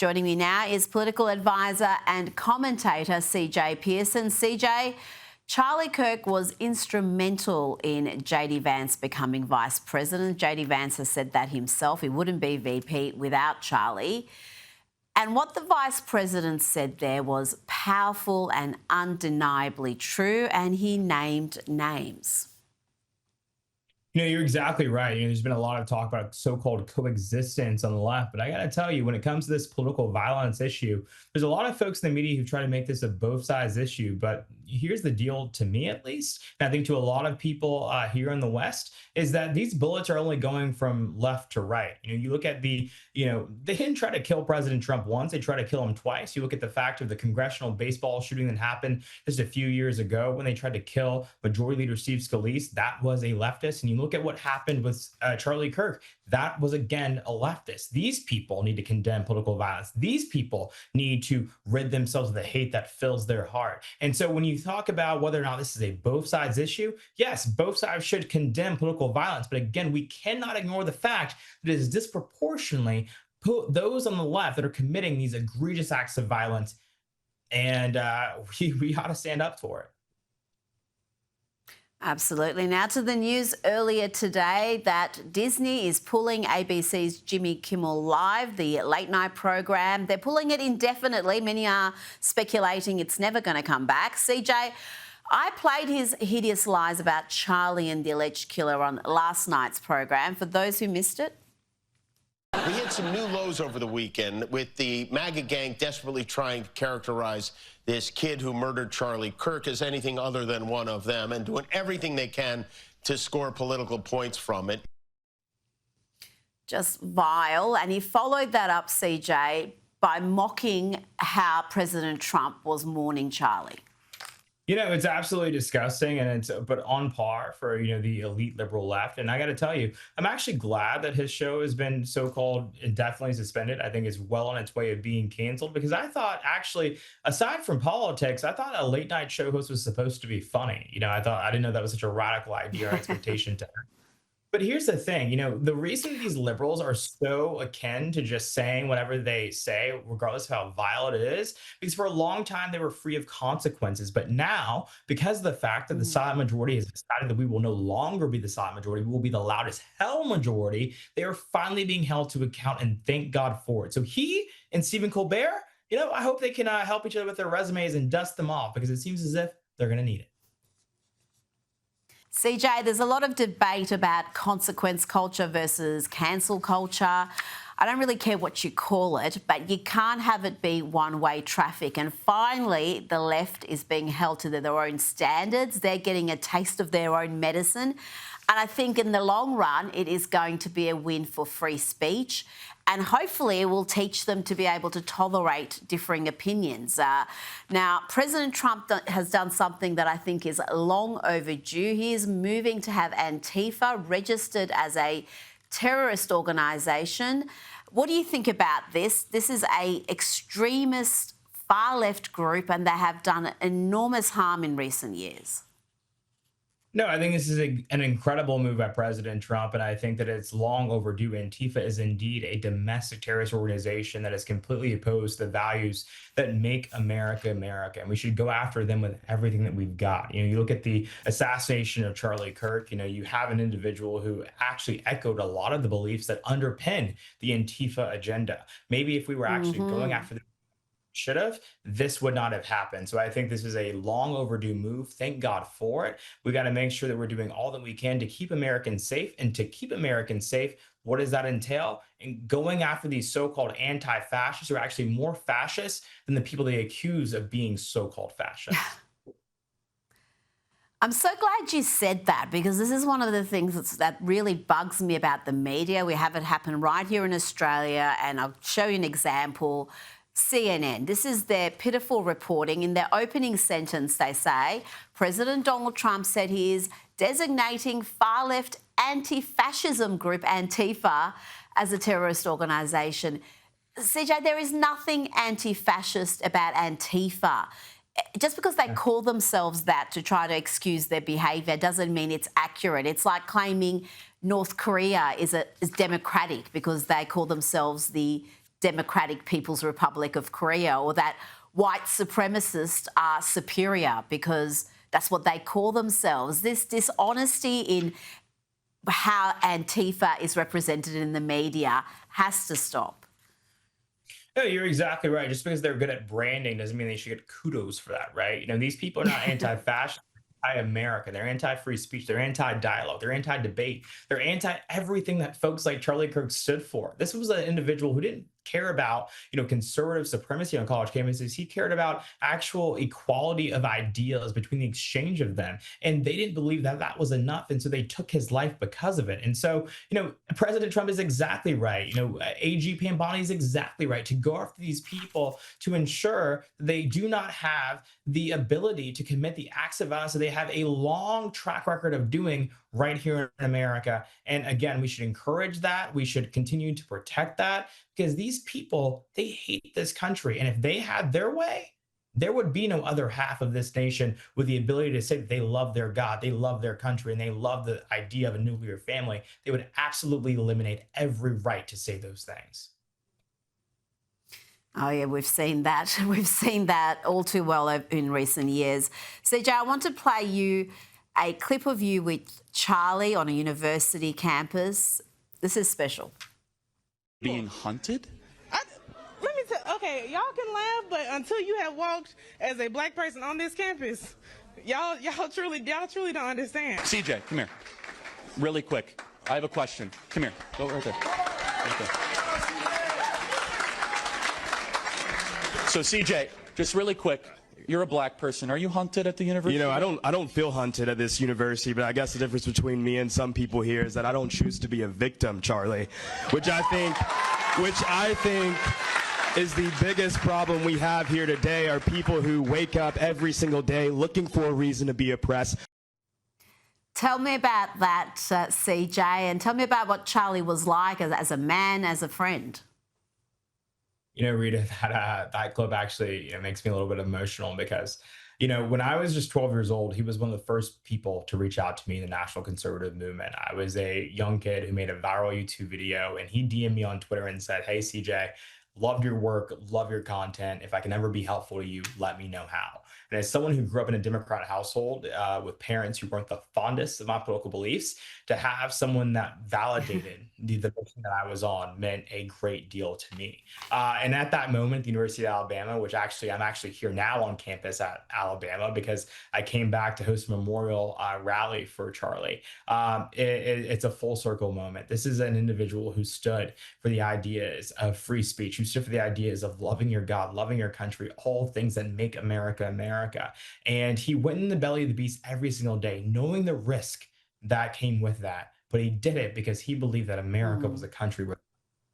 Joining me now is political advisor and commentator CJ Pearson. CJ, Charlie Kirk was instrumental in JD Vance becoming vice president. JD Vance has said that himself. He wouldn't be VP without Charlie. And what the vice president said there was powerful and undeniably true, and he named names. You're exactly right. There's been a lot of talk about so-called coexistence on the left, but I got to tell you, when it comes to this political violence issue, there's a lot of folks in the media who try to make this a both sides issue. But here's the deal, to me at least, and I think to a lot of people here in the West, is that these bullets are only going from left to right. You look at they didn't try to kill President Trump once; they tried to kill him twice. You look at the fact of the congressional baseball shooting that happened just a few years ago when they tried to kill Majority Leader Steve Scalise. That was a leftist, and you look at what happened with Charlie Kirk. That was, again, a leftist. These people need to condemn political violence. These people need to rid themselves of the hate that fills their heart. And so when you talk about whether or not this is a both sides issue, yes, both sides should condemn political violence. But again, we cannot ignore the fact that it is disproportionately those on the left that are committing these egregious acts of violence. And we ought to stand up for it. Absolutely. Now to the news earlier today that Disney is pulling ABC's Jimmy Kimmel Live, the late night program. They're pulling it indefinitely. Many are speculating it's never going to come back. CJ, I played his hideous lies about Charlie and the alleged killer on last night's program. For those who missed it, we hit some new lows over the weekend with the MAGA gang desperately trying to characterize this kid who murdered Charlie Kirk as anything other than one of them and doing everything they can to score political points from it. Just vile. And he followed that up, CJ, by mocking how President Trump was mourning Charlie. It's absolutely disgusting, and but on par for, the elite liberal left. And I got to tell you, I'm actually glad that his show has been so-called indefinitely suspended. I think it's well on its way of being canceled, because I thought, actually, aside from politics, I thought a late night show host was supposed to be funny. I didn't know that was such a radical idea or expectation to have. But here's the thing, the reason these liberals are so akin to just saying whatever they say, regardless of how vile it is, because for a long time they were free of consequences. But now, because of the fact that the silent majority has decided that we will no longer be the silent majority, we will be the loud as hell majority, they are finally being held to account, and thank God for it. So he and Stephen Colbert, I hope they can help each other with their resumes and dust them off, because it seems as if they're going to need it. CJ, there's a lot of debate about consequence culture versus cancel culture. I don't really care what you call it, but you can't have it be one-way traffic. And finally, the left is being held to their own standards. They're getting a taste of their own medicine. And I think in the long run, it is going to be a win for free speech. And hopefully it will teach them to be able to tolerate differing opinions. Now, President Trump has done something that I think is long overdue. He is moving to have Antifa registered as a terrorist organisation. What do you think about this? This is an extremist far-left group, and they have done enormous harm in recent years. No, I think this is an incredible move by President Trump, and I think that it's long overdue. Antifa is indeed a domestic terrorist organization that is completely opposed to the values that make America America, and we should go after them with everything that we've got. You look at the assassination of Charlie Kirk, you have an individual who actually echoed a lot of the beliefs that underpin the Antifa agenda. Maybe if we were actually going after the should have, this would not have happened. So I think this is a long overdue move. Thank God for it. We got to make sure that we're doing all that we can to keep Americans safe. And to keep Americans safe, what does that entail? And going after these so-called anti-fascists who are actually more fascist than the people they accuse of being so-called fascists. I'm so glad you said that, because this is one of the things that really bugs me about the media. We have it happen right here in Australia, and I'll show you an example. CNN, this is their pitiful reporting. In their opening sentence, they say, President Donald Trump said he is designating far-left anti-fascism group Antifa as a terrorist organisation. CJ, there is nothing anti-fascist about Antifa. Just because they call themselves that to try to excuse their behaviour doesn't mean it's accurate. It's like claiming North Korea is democratic because they call themselves the Democratic People's Republic of Korea, or that white supremacists are superior because that's what they call themselves. This dishonesty in how Antifa is represented in the media has to stop. No, you're exactly right. Just because they're good at branding doesn't mean they should get kudos for that, right? These people are not anti-fascist, anti-American. They're anti-free speech. They're anti-dialogue. They're anti-debate. They're anti-everything that folks like Charlie Kirk stood for. This was an individual who didn't care about, conservative supremacy on college campuses. He cared about actual equality of ideas between the exchange of them. And they didn't believe that that was enough. And so they took his life because of it. And so, President Trump is exactly right. AG Pambani is exactly right to go after these people to ensure they do not have the ability to commit the acts of violence that they have a long track record of doing right here in America. And again, we should encourage that. We should continue to protect that, because these people, they hate this country. And if they had their way, there would be no other half of this nation with the ability to say that they love their God, they love their country, and they love the idea of a nuclear family. They would absolutely eliminate every right to say those things. Oh, yeah, we've seen that. We've seen that all too well in recent years. CJ, I want to play you a clip of you with Charlie on a university campus. This is special. Being hunted? Let me tell. Okay, y'all can laugh, but until you have walked as a black person on this campus, y'all truly don't understand. CJ, come here. Really quick. I have a question. Come here. Go right there. Right there. So CJ, just really quick. You're a black person. Are you hunted at the university? I don't feel hunted at this university, but I guess the difference between me and some people here is that I don't choose to be a victim, Charlie, which I think is the biggest problem we have here today, are people who wake up every single day looking for a reason to be oppressed. Tell me about that, CJ, and tell me about what Charlie was like as a man, as a friend. Rita, that clip actually makes me a little bit emotional because, when I was just 12 years old, he was one of the first people to reach out to me in the national conservative movement. I was a young kid who made a viral YouTube video, and he DM'd me on Twitter and said, "Hey, CJ, loved your work, love your content. If I can ever be helpful to you, let me know how." And as someone who grew up in a Democrat household with parents who weren't the fondest of my political beliefs, to have someone that validated the mission that I was on meant a great deal to me. And at that moment, the University of Alabama, which I'm actually here now on campus at Alabama because I came back to host a memorial rally for Charlie. It's a full circle moment. This is an individual who stood for the ideas of free speech, who stood for the ideas of loving your God, loving your country, all things that make America America. And he went in the belly of the beast every single day, knowing the risk that came with that. But he did it because he believed that America was a country with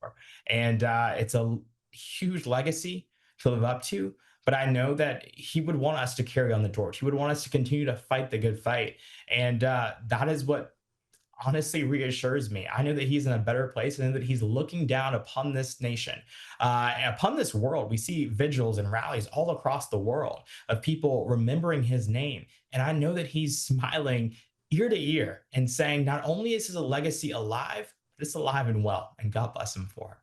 power. And it's a huge legacy to live up to. But I know that he would want us to carry on the torch. He would want us to continue to fight the good fight. And that is what honestly reassures me. I know that he's in a better place, and that he's looking down upon this nation, upon this world. We see vigils and rallies all across the world of people remembering his name. And I know that he's smiling ear to ear and saying, not only is his legacy alive, but it's alive and well, and God bless him for it.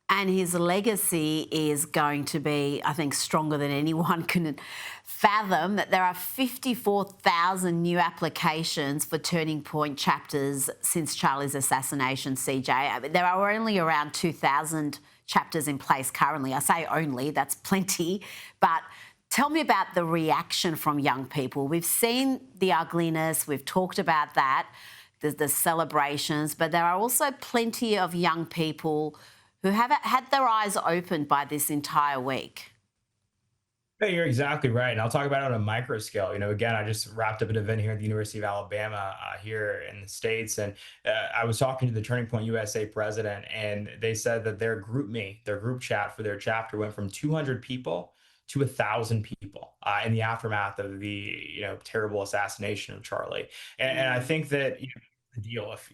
And his legacy is going to be, I think, stronger than anyone can fathom. That there are 54,000 new applications for Turning Point chapters since Charlie's assassination, CJ. I mean, there are only around 2,000 chapters in place currently. I say only, that's plenty. But tell me about the reaction from young people. We've seen the ugliness, we've talked about that, the celebrations, but there are also plenty of young people who have had their eyes opened by this entire week. Hey, you're exactly right. And I'll talk about it on a micro scale. Again, I just wrapped up an event here at the University of Alabama here in the States. And I was talking to the Turning Point USA president, and they said that their group chat for their chapter went from 200 people to 1,000 people in the aftermath of the terrible assassination of Charlie. And I think that the deal, if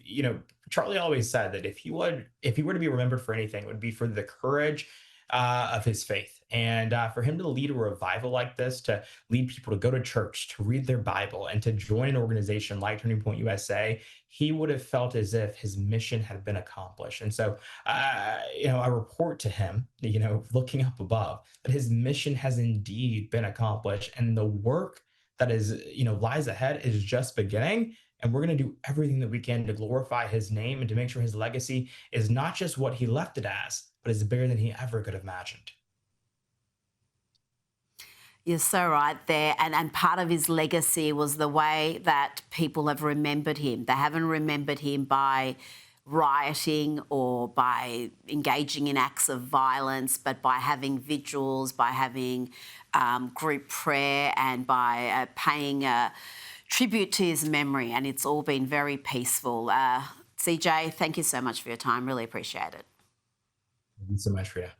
Charlie always said that if he were to be remembered for anything, it would be for the courage of his faith. And for him to lead a revival like this, to lead people to go to church, to read their Bible, and to join an organization like Turning Point USA, he would have felt as if his mission had been accomplished. And so, I report to him, looking up above, that his mission has indeed been accomplished, and the work that is, lies ahead is just beginning. And we're going to do everything that we can to glorify his name and to make sure his legacy is not just what he left it as, but is bigger than he ever could have imagined. You're so right there. And part of his legacy was the way that people have remembered him. They haven't remembered him by rioting or by engaging in acts of violence, but by having vigils, by having group prayer, and by paying a tribute to his memory. And it's all been very peaceful. CJ, thank you so much for your time. Really appreciate it. Thank you so much, Rita.